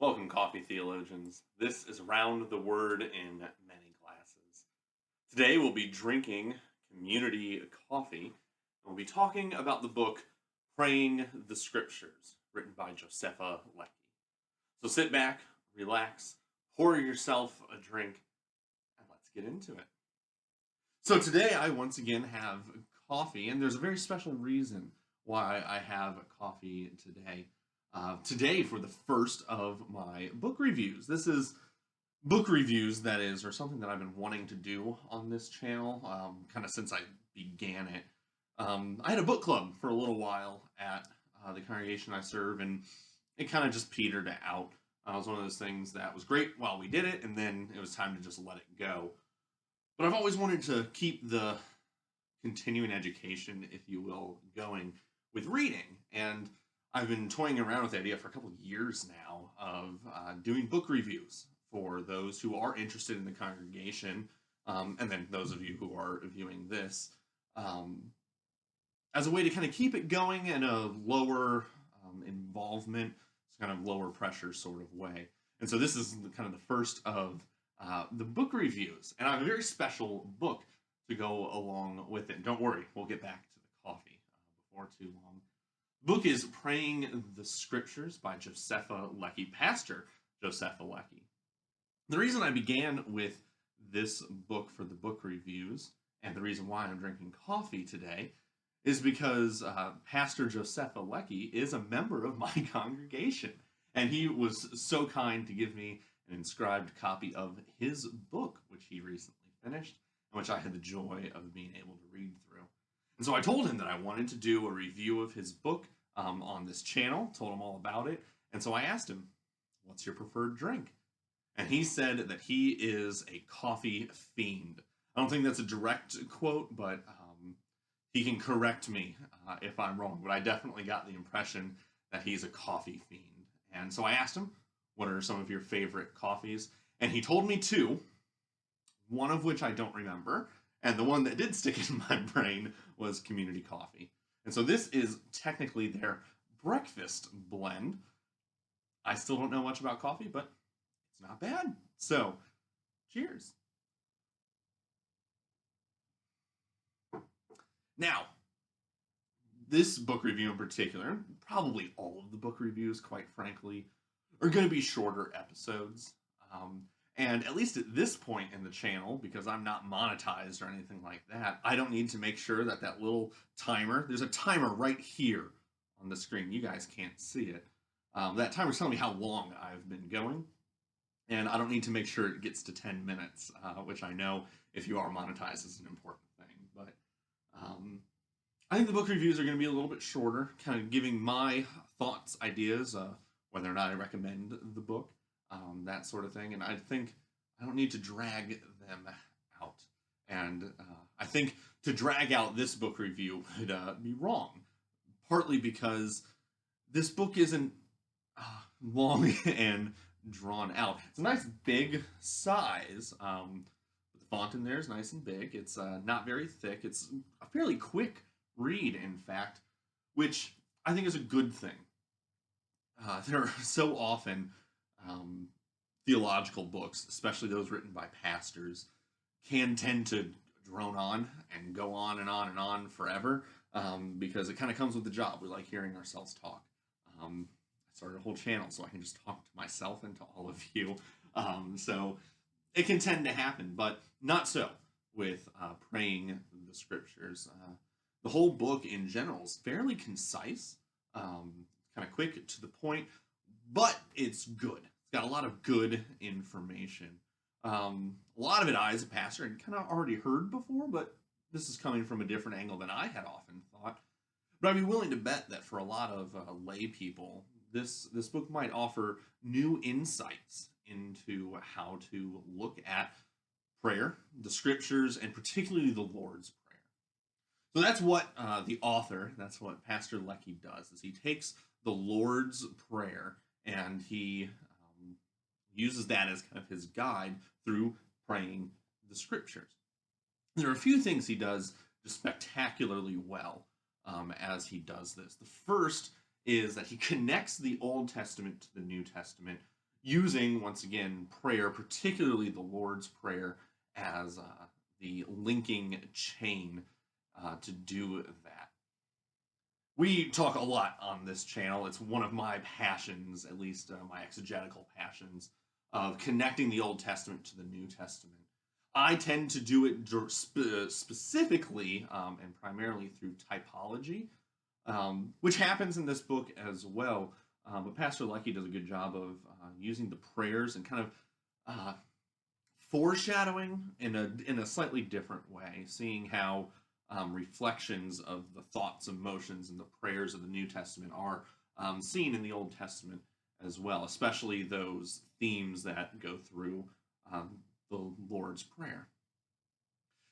Welcome, coffee theologians. This is Round the Word in Many Glasses. Today we'll be drinking community coffee, and we'll be talking about the book Praying the Scriptures, written by Josepha Lecke. So sit back, relax, pour yourself a drink, and let's get into it. So today I once again have coffee, and there's a very special reason why I have coffee today. Today for the first of my book reviews. This is book reviews, that is, or something that I've been wanting to do on this channel, kind of since I began it. I had a book club for a little while at the congregation I serve, and it kind of just petered out. It was one of those things that was great while we did it, and then it was time to just let it go. But I've always wanted to keep the continuing education, if you will, going with reading, and I've been toying around with the idea for a couple of years now of doing book reviews for those who are interested in the congregation, and then those of you who are viewing this, as a way to kind of keep it going in a lower involvement, kind of lower pressure sort of way. And so this is kind of the first of the book reviews, and I have a very special book to go along with it. Don't worry, we'll get back to the coffee before too long. The book is Praying the Scriptures by Josepha Lecke, Pastor Josepha Lecke. The reason I began with this book for the book reviews, and the reason why I'm drinking coffee today, is because Pastor Josepha Lecke is a member of my congregation, and he was so kind to give me an inscribed copy of his book, which he recently finished, and which I had the joy of being able to read through. And so I told him that I wanted to do a review of his book on this channel, told him all about it, and so I asked him, what's your preferred drink? And he said that he is a coffee fiend. I don't think that's a direct quote, but he can correct me if I'm wrong, but I definitely got the impression that he's a coffee fiend. And so I asked him, what are some of your favorite coffees? And he told me two, one of which I don't remember, and the one that did stick in my brain was Community Coffee. And so this is technically their breakfast blend. I still don't know much about coffee, but it's not bad. So, cheers. Now, this book review in particular, probably all of the book reviews, quite frankly, are going to be shorter episodes. And at least at this point in the channel, because I'm not monetized or anything like that, I don't need to make sure that that little timer, there's a timer right here on the screen. You guys can't see it. That timer's telling me how long I've been going. And I don't need to make sure it gets to 10 minutes, which I know if you are monetized is an important thing. But I think the book reviews are going to be a little bit shorter, kind of giving my thoughts, ideas, whether or not I recommend the book. That sort of thing, and I think I don't need to drag them out. And I think to drag out this book review would be wrong, partly because this book isn't long and drawn out. It's a nice big size. The font in there is nice and big. It's not very thick. It's a fairly quick read, in fact, which I think is a good thing. There are so often theological books, especially those written by pastors, can tend to drone on and go on and on and on forever because it kind of comes with the job. We like hearing ourselves talk. I started a whole channel so I can just talk to myself and to all of you. So it can tend to happen, but not so with Praying the Scriptures. The whole book in general is fairly concise, kind of quick to the point, but it's good. It's got a lot of good information. A lot of it I, as a pastor, had kind of already heard before, but this is coming from a different angle than I had often thought. But I'd be willing to bet that for a lot of lay people, this book might offer new insights into how to look at prayer, the Scriptures, and particularly the Lord's Prayer. So that's what the author, that's what Pastor Lecke does, is he takes the Lord's Prayer and he uses that as kind of his guide through praying the Scriptures. There are a few things he does just spectacularly well as he does this. The first is that he connects the Old Testament to the New Testament using, once again, prayer, particularly the Lord's Prayer, as the linking chain to do that. We talk a lot on this channel. It's one of my passions, at least my exegetical passions, of connecting the Old Testament to the New Testament. I tend to do it specifically and primarily through typology, which happens in this book as well. But Pastor Lecke does a good job of using the prayers and kind of foreshadowing in a slightly different way, seeing how reflections of the thoughts, emotions, and the prayers of the New Testament are seen in the Old Testament as well, especially those themes that go through the Lord's Prayer.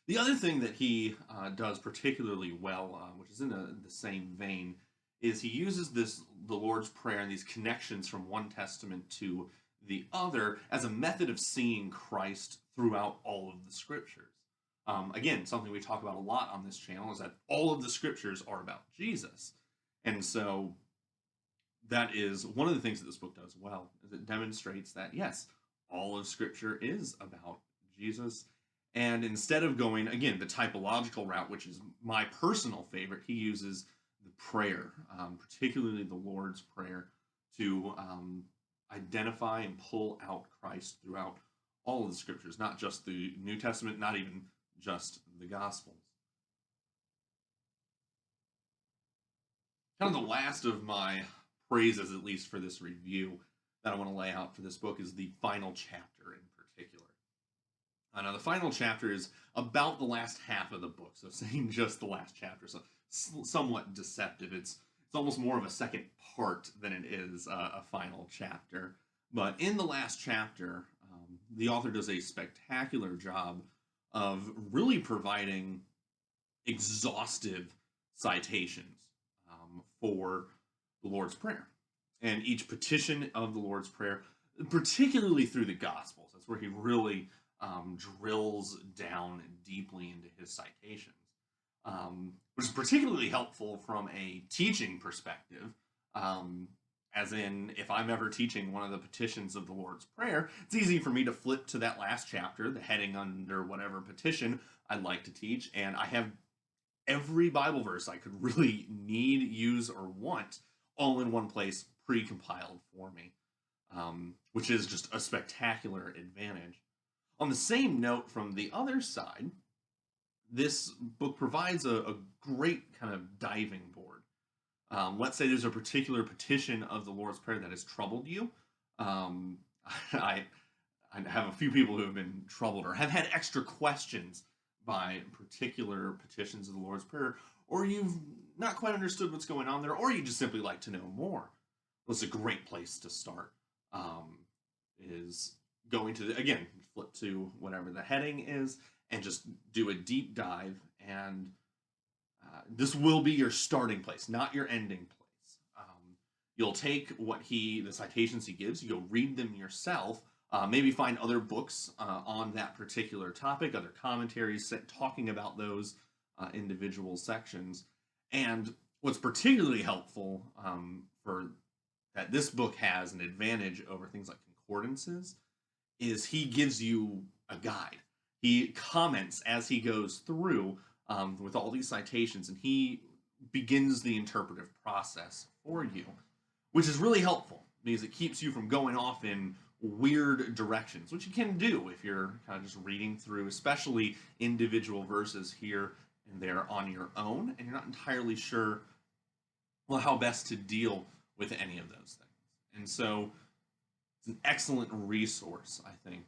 The other thing that he does particularly well, which is in the same vein, is he uses the Lord's Prayer and these connections from one testament to the other as a method of seeing Christ throughout all of the scriptures. Again, something we talk about a lot on this channel is that all of the scriptures are about Jesus. And so that is one of the things that this book does well, is it demonstrates that, yes, all of scripture is about Jesus. And instead of going, again, the typological route, which is my personal favorite, he uses the prayer, particularly the Lord's Prayer, to identify and pull out Christ throughout all of the scriptures, not just the New Testament, not even just the Gospels. Kind of the last of my praises, at least for this review, that I want to lay out for this book is the final chapter in particular. Now, the final chapter is about the last half of the book, so saying just the last chapter, so somewhat deceptive. It's almost more of a second part than it is a final chapter. But in the last chapter, the author does a spectacular job of really providing exhaustive citations for the Lord's Prayer. And each petition of the Lord's Prayer, particularly through the Gospels, that's where he really drills down deeply into his citations, which is particularly helpful from a teaching perspective. As in, if I'm ever teaching one of the petitions of the Lord's Prayer, it's easy for me to flip to that last chapter, the heading under whatever petition I'd like to teach, and I have every Bible verse I could really need, use, or want all in one place, pre-compiled for me, which is just a spectacular advantage. On the same note, from the other side, this book provides a great kind of diving board. Let's say there's a particular petition of the Lord's Prayer that has troubled you. I have a few people who have been troubled or have had extra questions by particular petitions of the Lord's Prayer, or you've not quite understood what's going on there, or you just simply like to know more. Well, it's a great place to start. Is going to, again, flip to whatever the heading is and just do a deep dive, and this will be your starting place, not your ending place. You'll take the citations he gives, you'll read them yourself, maybe find other books on that particular topic, other commentaries talking about those individual sections. And what's particularly helpful for that this book has an advantage over things like concordances is he gives you a guide. He comments as he goes through with all these citations, and he begins the interpretive process for you, which is really helpful because it keeps you from going off in weird directions, which you can do if you're kind of just reading through, especially individual verses here and there on your own, and you're not entirely sure, well, how best to deal with any of those things. And so it's an excellent resource, I think.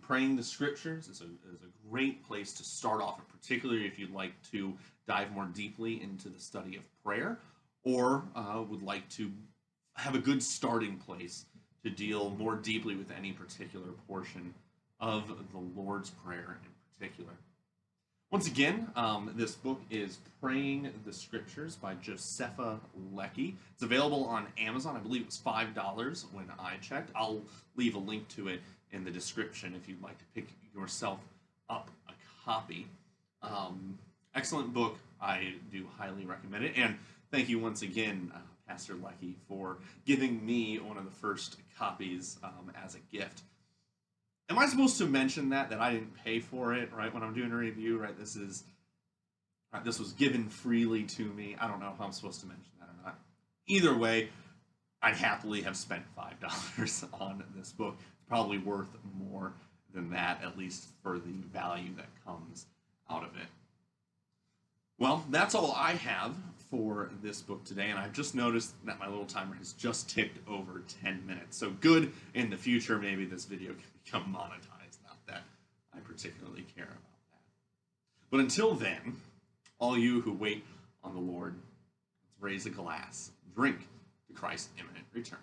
Praying the scriptures is a great place to start off, and particularly if you'd like to dive more deeply into the study of prayer, or would like to have a good starting place to deal more deeply with any particular portion of the Lord's Prayer in particular. Once again, this book is Praying the Scriptures by Josepha Lecke. It's available on Amazon. I believe it was $5 when I checked. I'll leave a link to it in the description if you'd like to pick yourself up a copy. Excellent book. I do highly recommend it. And thank you once again, Pastor Lecke for giving me one of the first copies as a gift. Am I supposed to mention that I didn't pay for it, right? When I'm doing a review, right? This was given freely to me. I don't know if I'm supposed to mention that or not. Either way, I'd happily have spent $5 on this book. It's probably worth more than that, at least for the value that comes out of it. Well, that's all I have for this book today, and I've just noticed that my little timer has just ticked over 10 minutes. So good, in the future, maybe this video can become monetized. Not that I particularly care about that. But until then, all you who wait on the Lord, let's raise a glass, drink to Christ's imminent return.